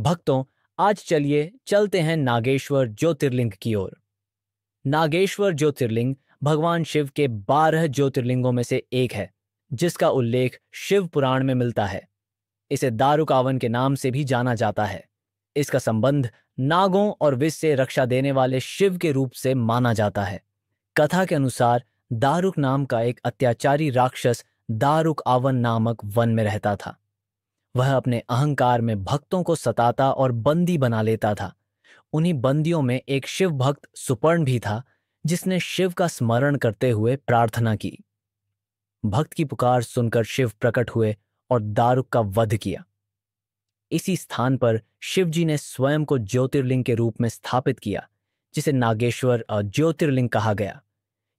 भक्तों, आज चलिए चलते हैं नागेश्वर ज्योतिर्लिंग की ओर। नागेश्वर ज्योतिर्लिंग भगवान शिव के 12 ज्योतिर्लिंगों में से एक है, जिसका उल्लेख शिव पुराण में मिलता है। इसे दारुकावन के नाम से भी जाना जाता है। इसका संबंध नागों और विष से रक्षा देने वाले शिव के रूप से माना जाता है। कथा के अनुसार दारुक नाम का एक अत्याचारी राक्षस दारुक आवन नामक वन में रहता था। वह अपने अहंकार में भक्तों को सताता और बंदी बना लेता था। उन्हीं बंदियों में एक शिव भक्त सुपर्ण भी था, जिसने शिव का स्मरण करते हुए प्रार्थना की। भक्त की पुकार सुनकर शिव प्रकट हुए और दारुक का वध किया। इसी स्थान पर शिवजी ने स्वयं को ज्योतिर्लिंग के रूप में स्थापित किया, जिसे नागेश्वर ज्योतिर्लिंग कहा गया,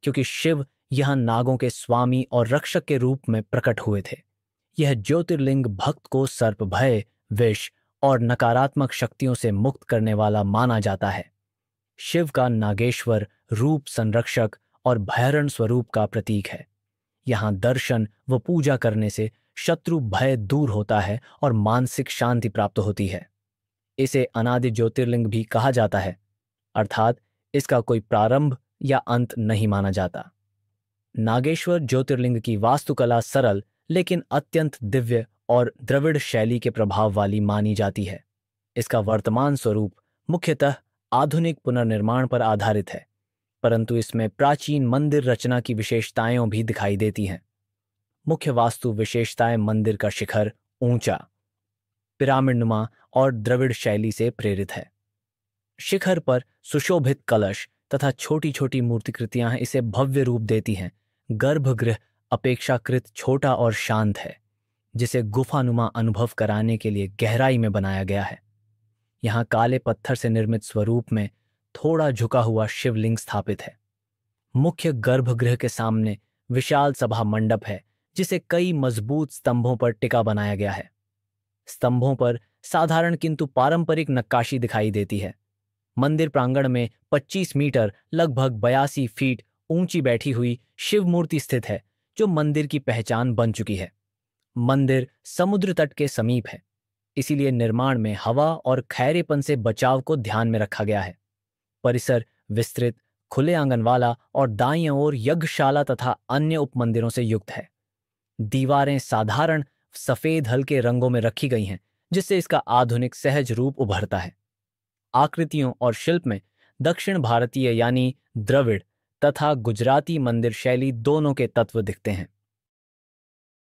क्योंकि शिव यहां नागों के स्वामी और रक्षक के रूप में प्रकट हुए थे। यह ज्योतिर्लिंग भक्त को सर्प भय, विष और नकारात्मक शक्तियों से मुक्त करने वाला माना जाता है। शिव का नागेश्वर रूप संरक्षक और भयरण स्वरूप का प्रतीक है। यहाँ दर्शन व पूजा करने से शत्रु भय दूर होता है और मानसिक शांति प्राप्त होती है। इसे अनादि ज्योतिर्लिंग भी कहा जाता है, अर्थात इसका कोई प्रारंभ या अंत नहीं माना जाता। नागेश्वर ज्योतिर्लिंग की वास्तुकला सरल लेकिन अत्यंत दिव्य और द्रविड़ शैली के प्रभाव वाली मानी जाती है। इसका वर्तमान स्वरूप मुख्यतः आधुनिक पुनर्निर्माण पर आधारित है, परंतु इसमें प्राचीन मंदिर रचना की विशेषताएं भी दिखाई देती हैं। मुख्य वास्तु विशेषताएं मंदिर का शिखर ऊंचा, पिरामिडनुमा और द्रविड़ शैली से प्रेरित है। शिखर पर सुशोभित कलश तथा छोटी छोटी मूर्तिकृतियां इसे भव्य रूप देती हैं। गर्भगृह अपेक्षाकृत छोटा और शांत है, जिसे गुफानुमा अनुभव कराने के लिए गहराई में बनाया गया है। यहाँ काले पत्थर से निर्मित स्वरूप में थोड़ा झुका हुआ शिवलिंग स्थापित है। मुख्य गर्भगृह के सामने विशाल सभा मंडप है, जिसे कई मजबूत स्तंभों पर टिका बनाया गया है। स्तंभों पर साधारण किंतु पारंपरिक नक्काशी दिखाई देती है। मंदिर प्रांगण में 25 मीटर लगभग 82 फीट ऊंची बैठी हुई शिव मूर्ति स्थित है, जो मंदिर की पहचान बन चुकी है। मंदिर समुद्र तट के समीप है, इसीलिए निर्माण में हवा और खैरेपन से बचाव को ध्यान में रखा गया है। परिसर विस्तृत, खुले आंगन वाला और दाईं ओर यज्ञशाला तथा अन्य उपमंदिरों से युक्त है। दीवारें साधारण सफेद हल्के रंगों में रखी गई हैं, जिससे इसका आधुनिक सहज रूप उभरता है। आकृतियों और शिल्प में दक्षिण भारतीय यानी द्रविड़ तथा गुजराती मंदिर शैली दोनों के तत्व दिखते हैं।